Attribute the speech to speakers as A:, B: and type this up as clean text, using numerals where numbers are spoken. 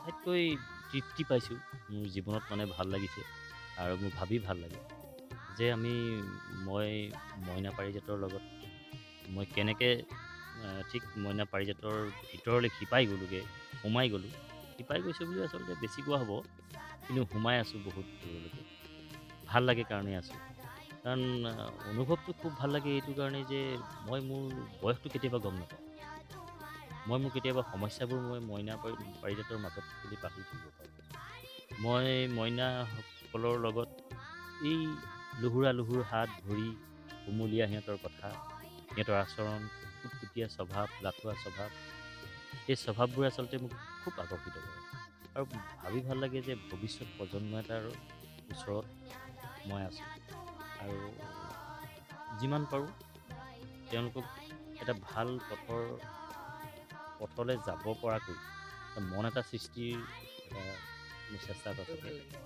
A: আটাইতকৈ তৃপ্তি পাইছোঁ। মোৰ জীৱনত মানে ভাল লাগিছে আৰু মোৰ ভাবি ভাল লাগে যে মই মইনা পাৰিজাতৰ লগত মই কেনেকৈ ঠিক মইনা পাৰিজাতৰ ভিতৰলৈ শিপাই গ'লোগৈ, সোমাই গ'লোঁ। শিপাই গৈছোঁ বুলি আচলতে বেছি কোৱা হ'ব, কিন্তু সোমাই আছোঁ বহুত দূৰলৈকে। ভাল লাগে কাৰণেই আছোঁ। কাৰণ অনুভৱটো খুব ভাল লাগে এইটো কাৰণেই যে মই মোৰ বয়সটো কেতিয়াবা গম নাপাওঁ। মই মোৰ কেতিয়াবা সমস্যাবোৰ মই পাৰিজাতৰ মাজত থাকিলে পাহৰি থাকিব পাৰোঁ। মই মইনাসকলৰ লগত এই লুহুৰা হাত ভৰি, কুমলীয়া সিহঁতৰ কথা, সিহঁতৰ আচৰণ, কুটকুটীয়া স্বভাৱ, লাথুৱা স্বভাৱ, এই স্বভাৱবোৰে আচলতে মোক খুব আকৰ্ষিত কৰে। আৰু ভাবি ভাল লাগে যে ভৱিষ্যত প্ৰজন্ম এটাৰ ওচৰত মই আছোঁ আৰু যিমান পাৰোঁ তেওঁলোকক এটা ভাল পথলৈ যাব পৰাকৈ মন এটা সৃষ্টিৰ এটা মোৰ চেষ্টা এটা থাকে।